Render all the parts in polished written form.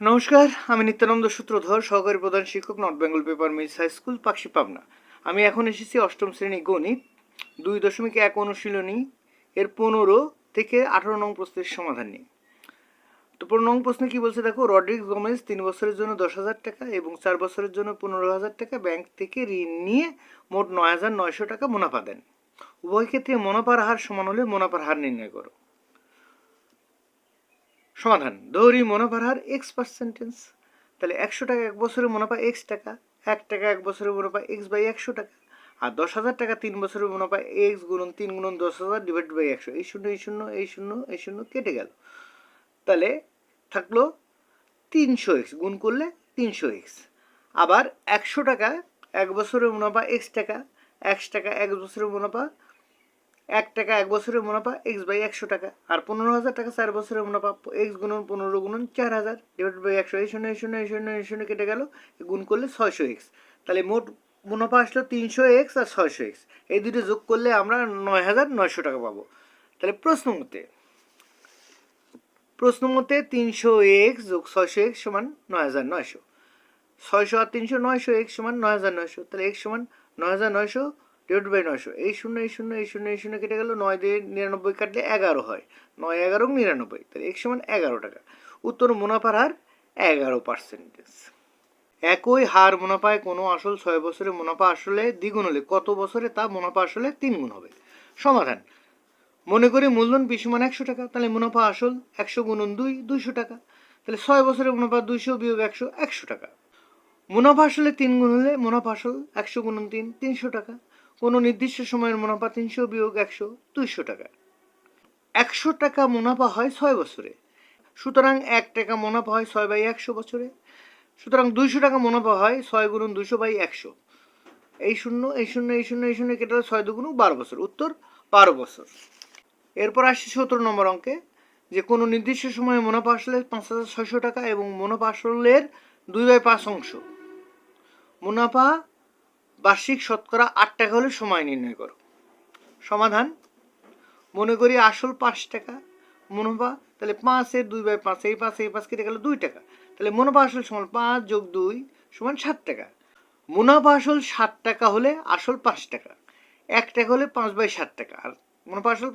নমস্কার, আমি নিত্যানন্দ সূত্রধর, সহকারী প্রধান শিক্ষক, north Bengal paper mills high school, Pakshi, Pabna. আমি এখন এসেছি অষ্টম শ্রেণী গণিত 2.1 অনুশীলনী এর 15 থেকে 18 নং প্রশ্নের সমাধান নিয়ে। তো 15 নং প্রশ্নে কি বলছে দেখো, রড্রিক্স গোমেজ 3 বছরের জন্য 10,000 টাকা এবং 4 বছরের জন্য 15,000 টাকা ব্যাংক থেকে ঋণ নিয়ে মোট 9,900 টাকা মুনাফা দেন। উভয় ক্ষেত্রে মুনাফার হার সমান হলে মুনাফার হার নির্ণয় করো। সমাধান, ধরি মুনাফার হার x%। তাহলে 100 টাকা 1 বছরের মুনাফা x টাকা, 1 টাকা 1 বছরের মুনাফা x/100 টাকা, আর 10,000 টাকা 3 বছরের মুনাফা x গুণন 3 গুণন 10,000 ডিভাইড বাই 100। এই শূন্য এই শূন্য এই শূন্য এই শূন্য কেটে গেল। তাহলে থাকলো 300x, গুণ করলে 300x। আবার 100 টাকা 1 বছরের মুনাফা x টাকা, 1 টাকা 1 বছরের মুনাফা 1 টাকা 1 বছরের মুনাফা x/100 টাকা, আর 15,000 টাকা 4 বছরের মুনাফা x গুণন 15 গুণন 4,000 ডিভাইড বাই 100। এই শূন্য এই শূন্য এই শূন্য এই শূন্য কেটে গেল, গুণ করলে 600x। তাহলে মোট মুনাফা আসলো 300x আর 600x। এই দুটো যোগ করলে আমরা 9,900 টাকা পাবো। তাহলে প্রশ্ন মতে 300x যোগ 600x সমান 9,900। 600 আর 300 900x সমান 9,900। তাহলে x সমান 9,900 ডিভাইড বাই 900। এই শূন্য এই শূন্য এই শূন্য এই শূন্য কেটে গেল, 9 দিয়ে 99 কাটলে 11 হয়, 9 11 99। তাহলে x সমান 11 টাকা। উত্তর, মুনাফার হার 11%। একই হার মুনাফায় কোনো আসল 6 বছরে মুনাফা আসলে দ্বিগুণ হলে কত বছরে তা মুনাফা আসলে 3 গুণ হবে। সমাধান, মনে করি মূলধন p সমান 100 টাকা। তাহলে মুনাফা আসল 100 গুণন 2 200 টাকা। তাহলে 6 বছরে মুনাফা 200 বিয়োগ 100 100 টাকা। মুনাফা আসলে 3 গুণ হলে মুনাফা আসল 100 গুণন 3 300 টাকা। কোনো নির্দিষ্ট সময়ের মুনাফা 300 বিয়োগ 100 200 টাকা। 100 টাকা মুনাফা হয় 6 বছরে, সুতরাং 1 টাকা মুনাফা হয় 6/100 বছরে। সুতরাং 200 টাকা মুনাফা হয় 6 গুণন 200/100। এই শূন্য এই শূন্য এই শূন্য এই শূন্য কেটে 6 2 12 বছর। উত্তর 12 বছর। এরপর আসছে 17 নম্বর অঙ্কে, যে কোনো নির্দিষ্ট সময়ে মুনাফা আসলে 5,600 টাকা এবং মুনাফা আসলের 2/5 অংশ। মুনাফা বার্ষিক শতকরা 8 টাকা হলে সময় নির্ণয় করো। সমাধান, মনে করি আসল 5 টাকা, মুনাফা, তাহলে 5-এর 2/5, এই 5 কেটে গেল 2 টাকা। তাহলে মুনাফা আসল সমান 5 যোগ 2 সমান 7 টাকা। মুনাফা আসল 7 টাকা হলে আসল 5 টাকা, 1 টাকা হলে 5/7 টাকা, আর মুনাফা আসল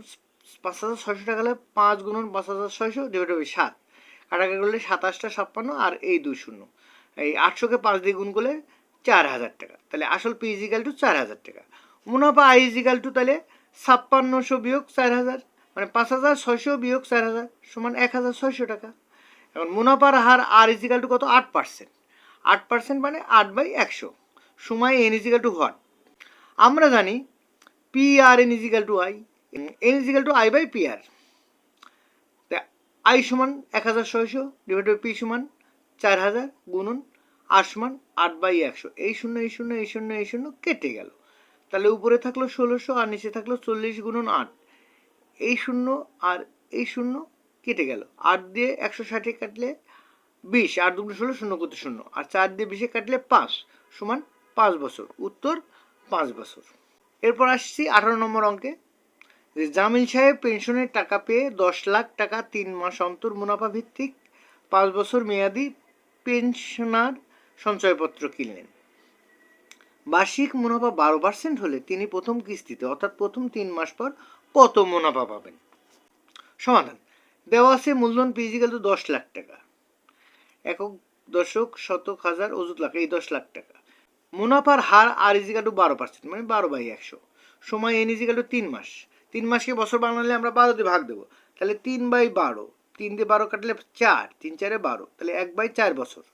5,600 টাকা হলে 5 গুণন 5,600 ডিভাইড বাই 7। কাটাকাটি করলে 27টা 56, আর এই 2 শূন্য, এই 800-কে 5 দিয়ে গুণ করলে 4,000 টাকা। তাহলে আসল p = 4,000 টাকা। মুনাফা i = তাহলে 5600 বিয়োগ 4,000, মানে 5,600 বিয়োগ 4,000 সমান 1,600 টাকা। এখন মুনাফার হার r = কত? 8%। 8% মানে 8/100। সময় n = হোয়াট? আমরা জানি PRN = I, n = I/PR। I সমান 1,600 ডিভাইড বাই p সমান 4,000 গুণন r সমান 8/100। এই শূন্য এই শূন্য এই শূন্য এই শূন্য কেটে গেল। তাহলে উপরে থাকলো 1,600 আর নিচে থাকলো 40 গুণন 8। এই শূন্য আর এই শূন্য কেটে গেল। 8 দিয়ে 160 কাটলে 20, 8 2 16, 0 করতে 0, আর 4 দিয়ে 20 কাটলে 5 সমান 5 বছর। উত্তর 5 বছর। এরপর আসছি 18 নম্বর অঙ্কে, যে জামিল সাহেব পেনশনের টাকা পেয়ে 10 লাখ টাকা 3 মাস অন্তর মুনাফা ভিত্তিক 5 বছর মেয়াদি পেনশনার সঞ্চয়পত্র কিনলেন। বার্ষিক মুনাফা 12% হলে তিনি প্রথম কিস্তিতে অর্থাৎ প্রথম 3 মাস পর কত মুনাফা পাবেন? সমাধান, দেওয়া আছে মূলধন p = 10 লাখ টাকা, একক দশক শতক হাজার অযুত লাখ, এই 10 লাখ টাকা। মুনাফার হার r = 12%, মানে 12/100। সময় n = 3 মাস। 3 মাসকে বছর বানালে আমরা 12 দিয়ে ভাগ দেবো। তাহলে 3/12, 3 দিয়ে 12 কাটলে 4, 3 4 12, তাহলে 1/4 বছর।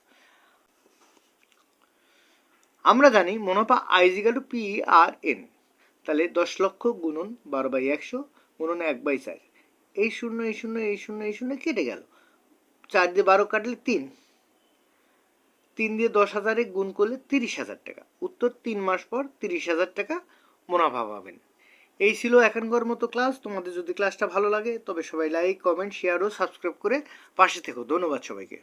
আমরা জানি মুনাফা i = PRN। তাহলে 10 লক্ষ গুণন 12/100 গুণন 1/4। এই শূন্য এই শূন্য এই শূন্য এই শূন্য কেটে গেল। 4 দিয়ে 12 কাটলে 3, 3 দিয়ে 10,000 গুণ করলে 30,000 টাকা। উত্তর, 3 মাস পর 30,000 টাকা মুনাফা পাবেন। এই ছিল এখনকার মতো ক্লাস। তোমাদের যদি ক্লাসটা ভালো লাগে তবে সবাই লাইক, কমেন্ট, শেয়ার ও সাবস্ক্রাইব করে পাশে থেকো। ধন্যবাদ সবাইকে।